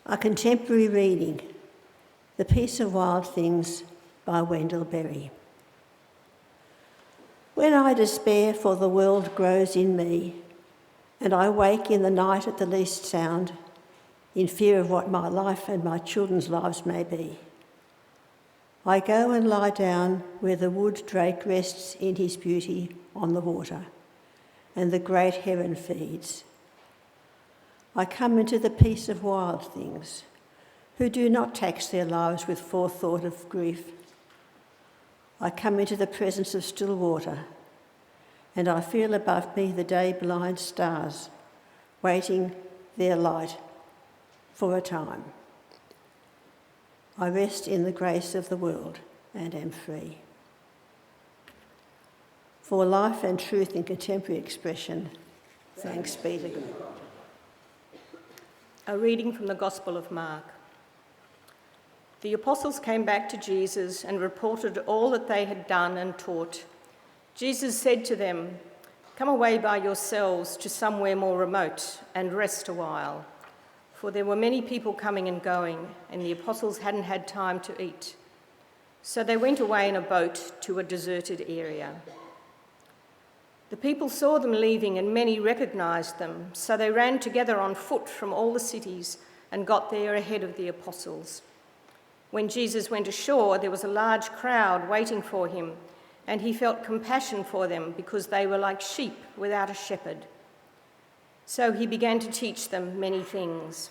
A contemporary reading, The Peace of Wild Things by Wendell Berry. When I despair for the world grows in me, and I wake in the night at the least sound, in fear of what my life and my children's lives may be, I go and lie down where the wood drake rests in his beauty on the water, and the great heron feeds. I come into the peace of wild things, who do not tax their lives with forethought of grief. I come into the presence of still water, and I feel above me the day-blind stars, waiting their light for a time. I rest in the grace of the world and am free. For life and truth in contemporary expression, thanks be to God. A reading from the Gospel of Mark. The apostles came back to Jesus and reported all that they had done and taught. Jesus said to them, "Come away by yourselves to somewhere more remote and rest a while." For there were many people coming and going, and the apostles hadn't had time to eat. So they went away in a boat to a deserted area. The people saw them leaving, and many recognised them, so they ran together on foot from all the cities and got there ahead of the apostles. When Jesus went ashore, there was a large crowd waiting for him, and he felt compassion for them because they were like sheep without a shepherd. So he began to teach them many things.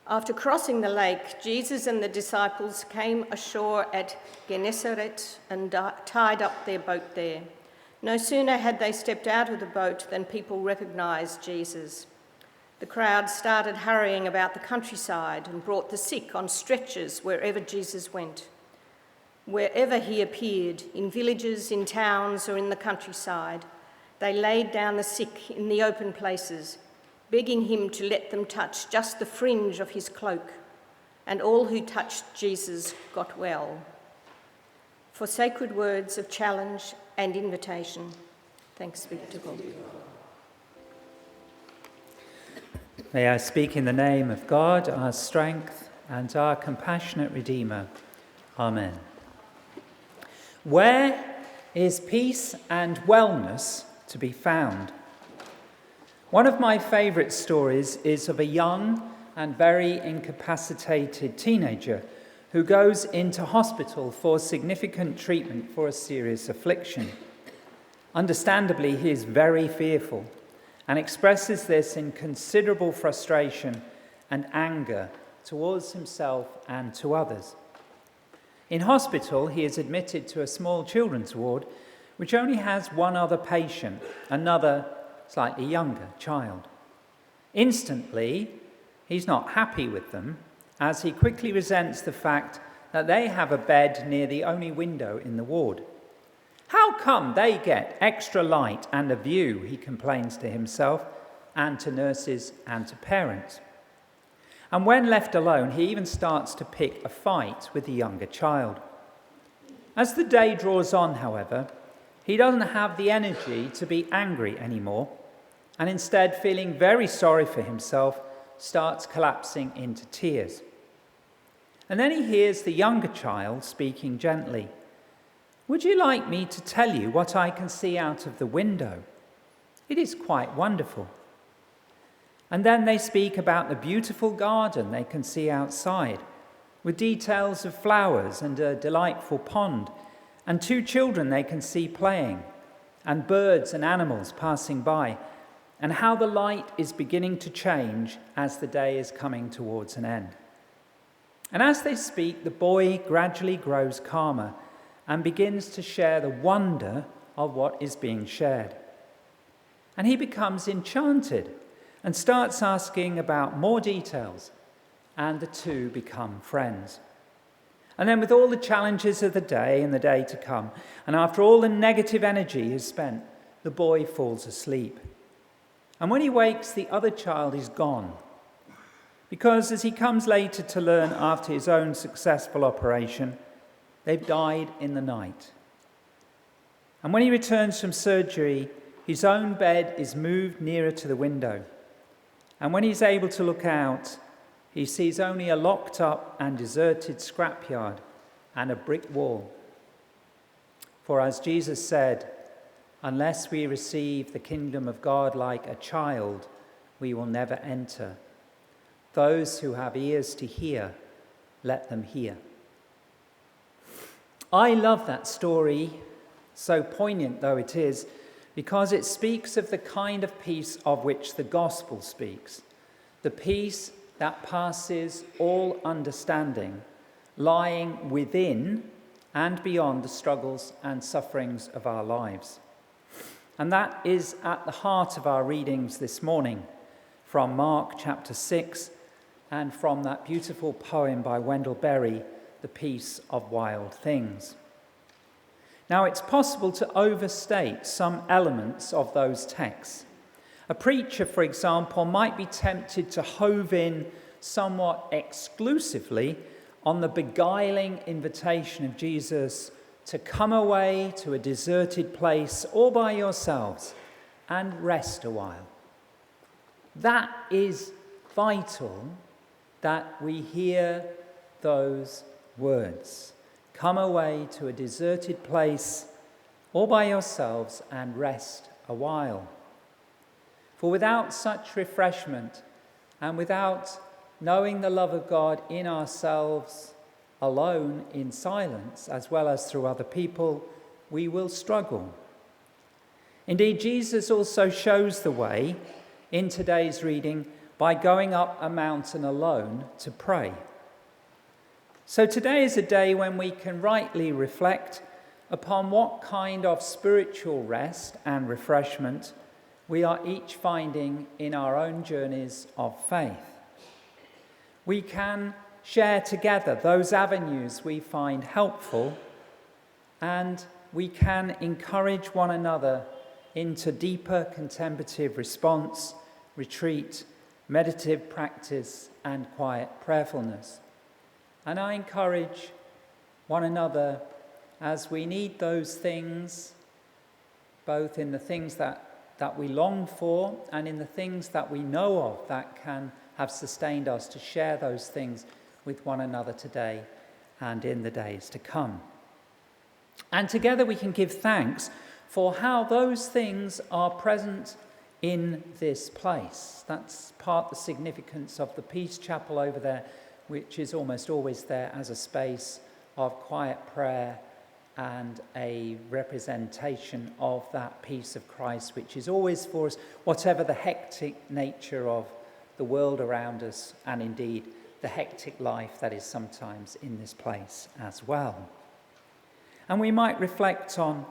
After crossing the lake, Jesus and the disciples came ashore at Gennesaret and tied up their boat there. No sooner had they stepped out of the boat than people recognised Jesus. The crowd started hurrying about the countryside and brought the sick on stretchers wherever Jesus went. Wherever he appeared, in villages, in towns, or in the countryside, they laid down the sick in the open places, begging him to let them touch just the fringe of his cloak, and all who touched Jesus got well. For sacred words of challenge and invitation, thanks be to God. May I speak in the name of God, our strength and our compassionate Redeemer. Amen. Where is peace and wellness to be found? One of my favourite stories is of a young and very incapacitated teenager who goes into hospital for significant treatment for a serious affliction. Understandably, he is very fearful and expresses this in considerable frustration and anger towards himself and to others. In hospital, he is admitted to a small children's ward which only has one other patient, another slightly younger child. Instantly, he's not happy with them, as he quickly resents the fact that they have a bed near the only window in the ward. How come they get extra light and a view, he complains to himself and to nurses and to parents. And when left alone, he even starts to pick a fight with the younger child. As the day draws on, however, he doesn't have the energy to be angry anymore, and instead, feeling very sorry for himself, starts collapsing into tears. And then he hears the younger child speaking gently. "Would you like me to tell you what I can see out of the window? It is quite wonderful." And then they speak about the beautiful garden they can see outside, with details of flowers and a delightful pond, and two children they can see playing, and birds and animals passing by, and how the light is beginning to change as the day is coming towards an end. And as they speak, the boy gradually grows calmer and begins to share the wonder of what is being shared. And he becomes enchanted and starts asking about more details, and the two become friends. And then, with all the challenges of the day and the day to come, and after all the negative energy is spent, the boy falls asleep. And when he wakes, the other child is gone, because as he comes later to learn after his own successful operation, they've died in the night. And when he returns from surgery, his own bed is moved nearer to the window, And when he's able to look out, he sees only a locked up and deserted scrapyard and a brick wall. For as Jesus said, unless we receive the kingdom of God like a child, we will never enter. Those who have ears to hear, let them hear. I love that story, so poignant though it is, because it speaks of the kind of peace of which the gospel speaks, the peace that passes all understanding, lying within and beyond the struggles and sufferings of our lives. And that is at the heart of our readings this morning, from Mark chapter 6 and from that beautiful poem by Wendell Berry, The Peace of Wild Things. Now, it's possible to overstate some elements of those texts. A preacher, for example, might be tempted to hove in somewhat exclusively on the beguiling invitation of Jesus to come away to a deserted place all by yourselves and rest a while. That is vital that we hear those words. Come away to a deserted place all by yourselves and rest a while. For without such refreshment and without knowing the love of God in ourselves alone in silence as well as through other people, we will struggle. Indeed, Jesus also shows the way in today's reading by going up a mountain alone to pray. So today is a day when we can rightly reflect upon what kind of spiritual rest and refreshment we are each finding in our own journeys of faith. We can share together those avenues we find helpful, and we can encourage one another into deeper contemplative response, retreat, meditative practice, and quiet prayerfulness. And I encourage one another as we need those things, both in the things that we long for and in the things that we know of that can have sustained us, to share those things with one another today and in the days to come. And together we can give thanks for how those things are present in this place. That's part the significance of the Peace Chapel over there, which is almost always there as a space of quiet prayer and a representation of that peace of Christ, which is always for us, whatever the hectic nature of the world around us, and indeed the hectic life that is sometimes in this place as well. And we might reflect on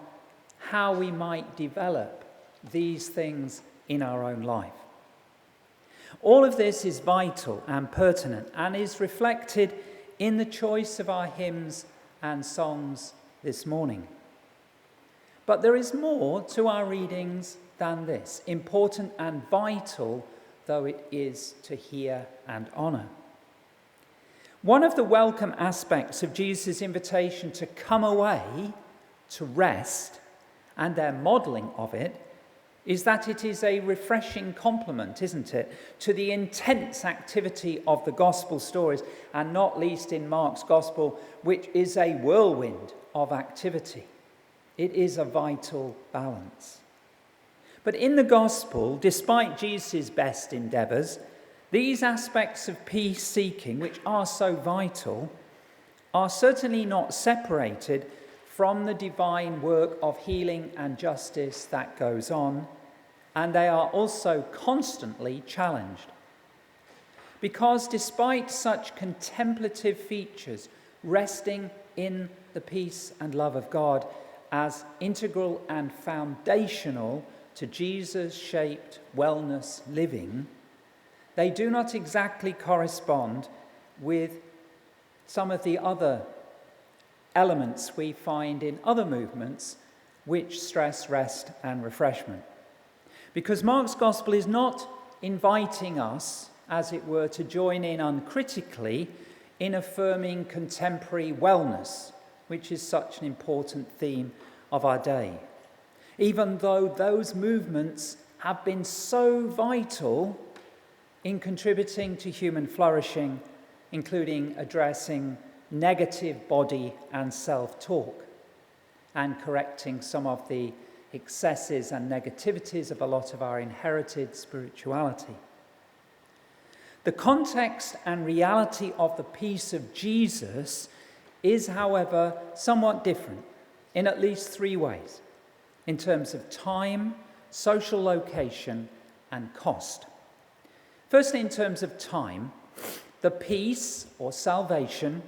how we might develop these things in our own life. All of this is vital and pertinent and is reflected in the choice of our hymns and songs this morning. But there is more to our readings than this, important and vital though it is to hear and honour. One of the welcome aspects of Jesus' invitation to come away, to rest, and their modelling of it, is that it is a refreshing complement, isn't it, to the intense activity of the gospel stories, and not least in Mark's gospel, which is a whirlwind of activity. It is a vital balance. But in the gospel, despite Jesus' best endeavours, these aspects of peace-seeking, which are so vital, are certainly not separated from the divine work of healing and justice that goes on, and they are also constantly challenged. Because despite such contemplative features, resting in the peace and love of God as integral and foundational to Jesus-shaped wellness living, they do not exactly correspond with some of the other elements we find in other movements which stress rest and refreshment. Because Mark's gospel is not inviting us, as it were, to join in uncritically in affirming contemporary wellness, which is such an important theme of our day. Even though those movements have been so vital in contributing to human flourishing, including addressing negative body and self-talk and correcting some of the excesses and negativities of a lot of our inherited spirituality. The context and reality of the peace of Jesus is, however, somewhat different in at least three ways, in terms of time, social location, and cost. Firstly, in terms of time, the peace or salvation,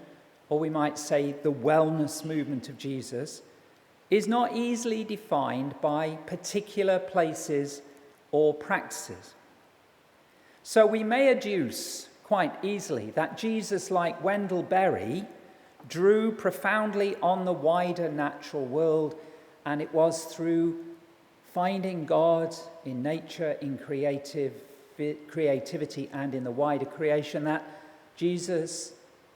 or we might say the wellness movement of Jesus, is not easily defined by particular places or practices. So we may adduce quite easily that Jesus, like Wendell Berry, drew profoundly on the wider natural world, and it was through finding God in nature, in creativity, and in the wider creation that Jesus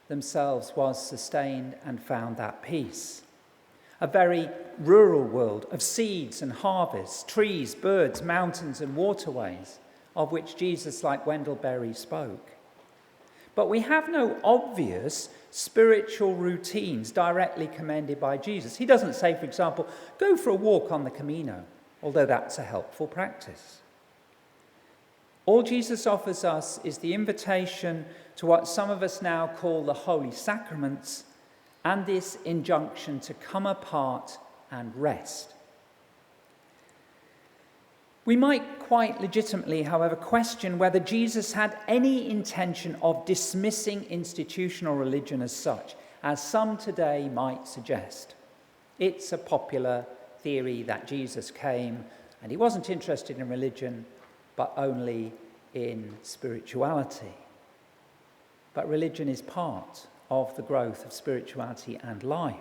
themselves was sustained and found that peace. A very rural world of seeds and harvests, trees, birds, mountains, and waterways, of which Jesus, like Wendell Berry, spoke. But we have no obvious spiritual routines directly commended by Jesus. He doesn't say, for example, go for a walk on the Camino, although that's a helpful practice. All Jesus offers us is the invitation to what some of us now call the Holy Sacraments, and this injunction to come apart and rest. We might quite legitimately, however, question whether Jesus had any intention of dismissing institutional religion as such, as some today might suggest. It's a popular theory that Jesus came and he wasn't interested in religion, but only in spirituality. But religion is part of the growth of spirituality and life.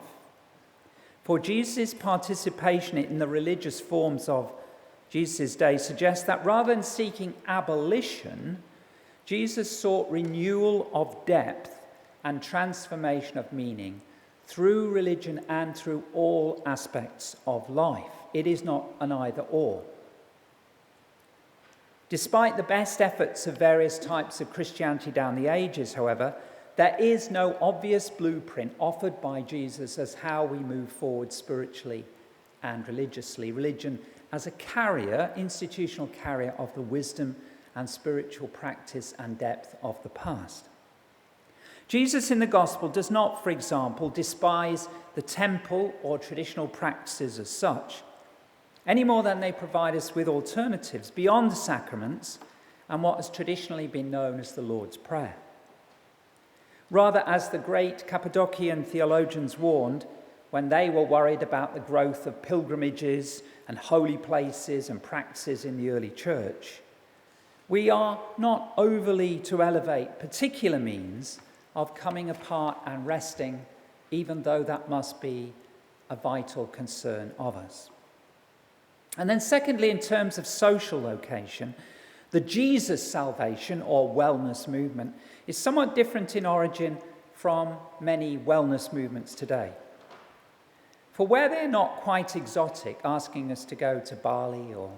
For Jesus' participation in the religious forms of Jesus' day suggests that rather than seeking abolition, Jesus sought renewal of depth and transformation of meaning through religion and through all aspects of life. It is not an either-or. Despite the best efforts of various types of Christianity down the ages, however, there is no obvious blueprint offered by Jesus as how we move forward spiritually and religiously. Religion as a carrier, institutional carrier of the wisdom and spiritual practice and depth of the past. Jesus in the gospel does not, for example, despise the temple or traditional practices as such, any more than they provide us with alternatives beyond the sacraments and what has traditionally been known as the Lord's Prayer. Rather, as the great Cappadocian theologians warned when they were worried about the growth of pilgrimages and holy places and practices in the early church, we are not overly to elevate particular means of coming apart and resting, even though that must be a vital concern of us. And then secondly, in terms of social location, the Jesus salvation or wellness movement is somewhat different in origin from many wellness movements today. For where they're not quite exotic, asking us to go to Bali or,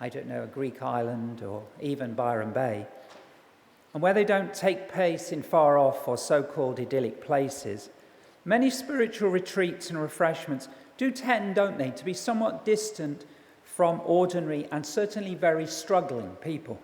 I don't know, a Greek island or even Byron Bay, and where they don't take place in far-off or so-called idyllic places, many spiritual retreats and refreshments do tend, don't they, to be somewhat distant from ordinary and certainly very struggling people.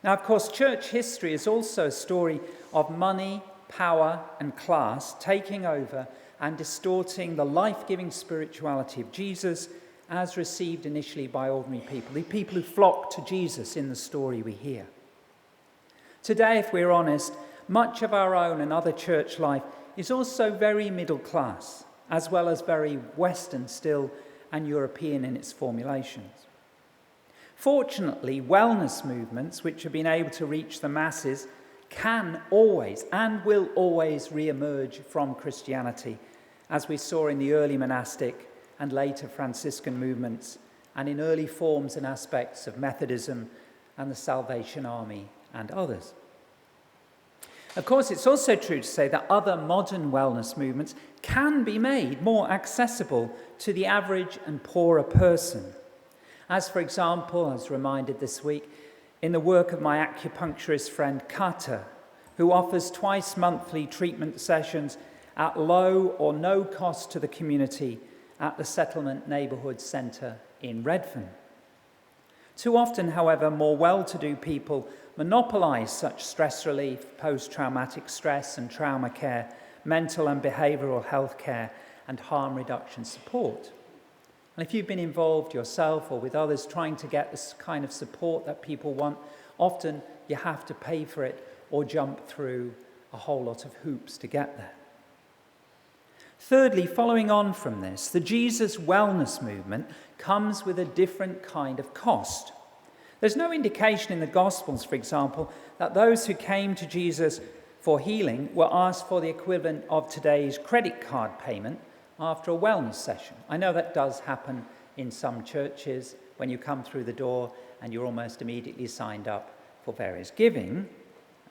Now, of course, church history is also a story of money, power, and class taking over and distorting the life-giving spirituality of Jesus as received initially by ordinary people, the people who flock to Jesus in the story we hear. Today, if we're honest, much of our own and other church life is also very middle class, as well as very Western still and European in its formulations. Fortunately, wellness movements which have been able to reach the masses can always and will always re-emerge from Christianity, as we saw in the early monastic and later Franciscan movements, and in early forms and aspects of Methodism and the Salvation Army and others. Of course, it's also true to say that other modern wellness movements can be made more accessible to the average and poorer person. As, for example, I was reminded this week, in the work of my acupuncturist friend Kata, who offers twice monthly treatment sessions at low or no cost to the community at the Settlement Neighbourhood Centre in Redfern. Too often, however, more well-to-do people monopolise such stress relief, post-traumatic stress and trauma care, mental and behavioural health care, and harm reduction support. And if you've been involved yourself or with others trying to get this kind of support that people want, often you have to pay for it or jump through a whole lot of hoops to get there. Thirdly, following on from this, the Jesus wellness movement comes with a different kind of cost. There's no indication in the Gospels, for example, that those who came to Jesus for healing were asked for the equivalent of today's credit card payment after a wellness session. I know that does happen in some churches when you come through the door and you're almost immediately signed up for various giving,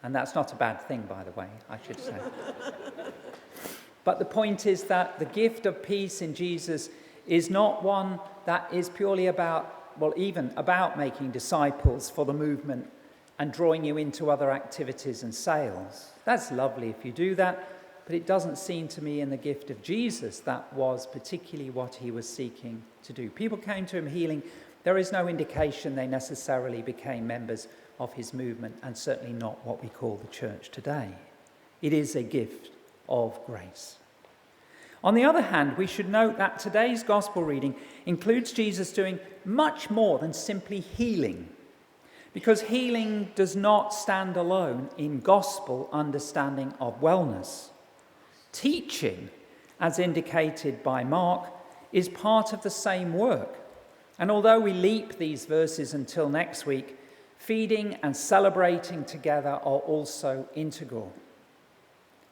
and that's not a bad thing, by the way, I should say. But the point is that the gift of peace in Jesus is not one that is purely about, well, even about making disciples for the movement and drawing you into other activities and sales. That's lovely if you do that, but it doesn't seem to me in the gift of Jesus that was particularly what he was seeking to do. People came to him healing. There is no indication they necessarily became members of his movement, and certainly not what we call the church today. It is a gift of grace. On the other hand, we should note that today's gospel reading includes Jesus doing much more than simply healing, because healing does not stand alone in gospel understanding of wellness. Teaching, as indicated by Mark, is part of the same work. And although we leap these verses until next week, feeding and celebrating together are also integral.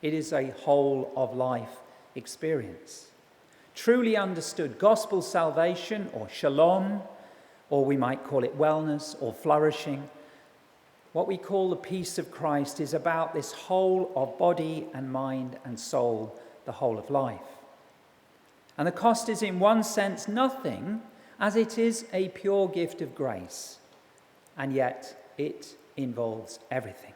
It is a whole of life experience. Truly understood, gospel salvation, or shalom, or we might call it wellness or flourishing, what we call the peace of Christ, is about this whole of body and mind and soul, the whole of life. And the cost is in one sense nothing, as it is a pure gift of grace, and yet it involves everything.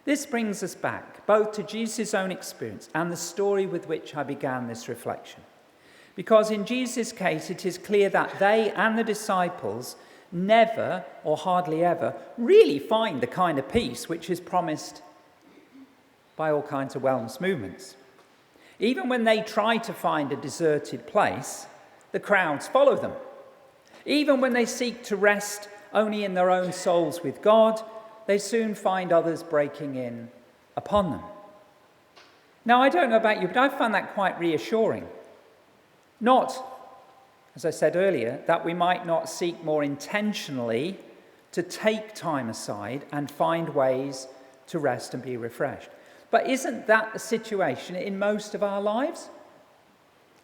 This brings us back both to Jesus' own experience and the story with which I began this reflection. Because in Jesus' case, it is clear that they and the disciples never, or hardly ever, really find the kind of peace which is promised by all kinds of wellness movements. Even when they try to find a deserted place, the crowds follow them. Even when they seek to rest only in their own souls with God, they soon find others breaking in upon them. Now, I don't know about you, but I find that quite reassuring. Not, as I said earlier, that we might not seek more intentionally to take time aside and find ways to rest and be refreshed. But isn't that the situation in most of our lives?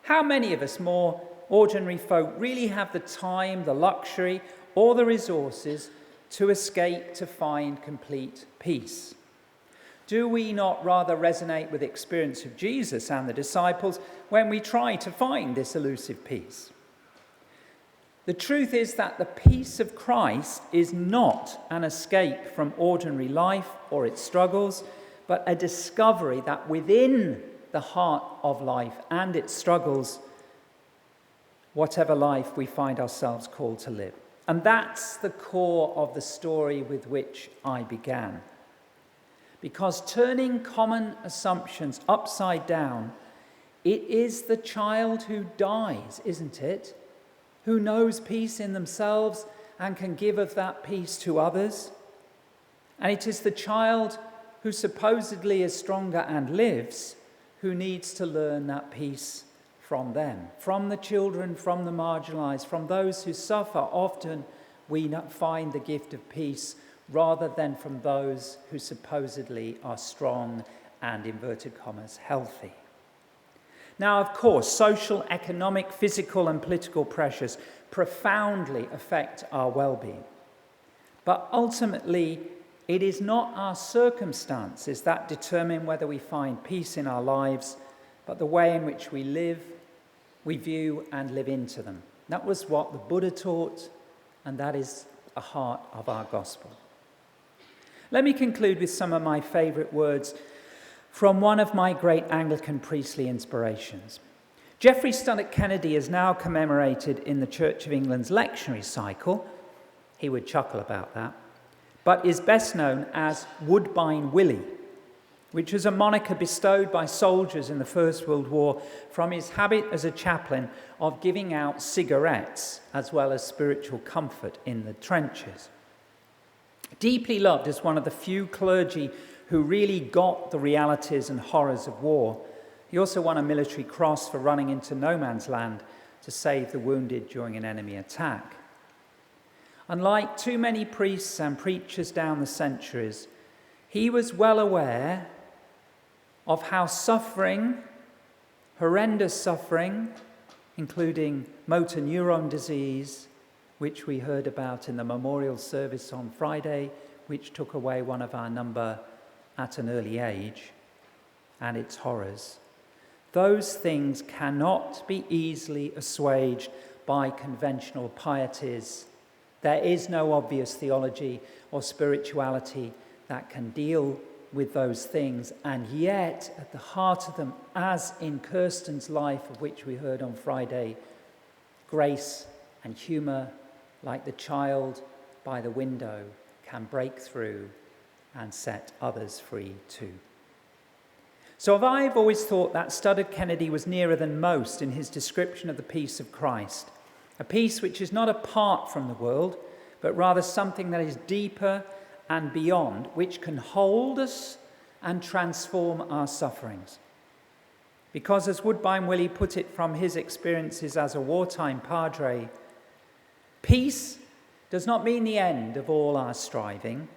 How many of us more ordinary folk really have the time, the luxury, or the resources to escape, to find complete peace? Do we not rather resonate with the experience of Jesus and the disciples when we try to find this elusive peace? The truth is that the peace of Christ is not an escape from ordinary life or its struggles, but a discovery that within the heart of life and its struggles, whatever life we find ourselves called to live. And that's the core of the story with which I began. Because turning common assumptions upside down, it is the child who dies, isn't it? Who knows peace in themselves and can give of that peace to others. And it is the child who supposedly is stronger and lives, who needs to learn that peace from them, from the children, from the marginalised, from those who suffer. Often we find the gift of peace rather than from those who supposedly are strong and, inverted commas, healthy. Now, of course, social, economic, physical and political pressures profoundly affect our well-being. But ultimately, it is not our circumstances that determine whether we find peace in our lives, but the way in which we live, we view and live into them. That was what the Buddha taught, and that is the heart of our gospel. Let me conclude with some of my favourite words from one of my great Anglican priestly inspirations. Geoffrey Stunnock Kennedy is now commemorated in the Church of England's lectionary cycle. He would chuckle about that. But is best known as Woodbine Willie, which was a moniker bestowed by soldiers in the First World War from his habit as a chaplain of giving out cigarettes as well as spiritual comfort in the trenches. Deeply loved as one of the few clergy who really got the realities and horrors of war, he also won a military cross for running into no man's land to save the wounded during an enemy attack. Unlike too many priests and preachers down the centuries, he was well aware of how suffering, horrendous suffering, including motor neuron disease, which we heard about in the memorial service on Friday, which took away one of our number at an early age, and its horrors. Those things cannot be easily assuaged by conventional pieties. There is no obvious theology or spirituality that can deal with those things, and yet at the heart of them, as in Kirsten's life, of which we heard on Friday, grace and humour, like the child by the window, can break through and set others free too. So I've always thought that Stunnock Kennedy was nearer than most in his description of the peace of Christ, a peace which is not apart from the world, but rather something that is deeper and beyond, which can hold us and transform our sufferings. Because as Woodbine Willie put it from his experiences as a wartime padre, peace does not mean the end of all our striving.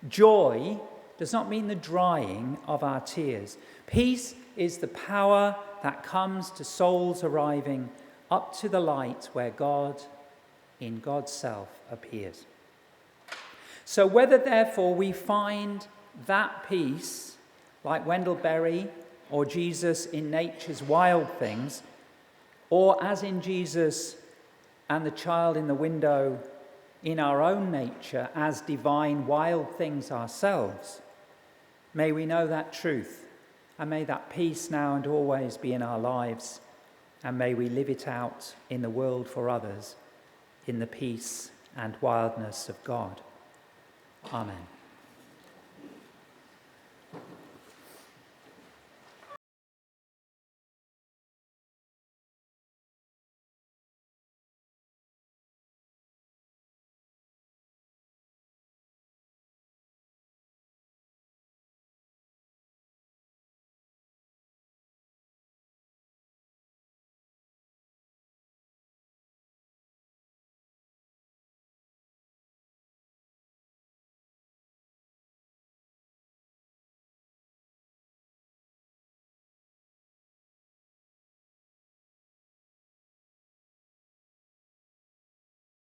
Joy does not mean the drying of our tears. Peace is the power that comes to souls arriving up to the light where God, in God's self, appears. So whether, therefore, we find that peace, like Wendell Berry or Jesus in nature's wild things, or as in Jesus and the child in the window, in our own nature as divine wild things ourselves, may we know that truth, and may that peace now and always be in our lives, and may we live it out in the world for others in the peace and wildness of God. Amen.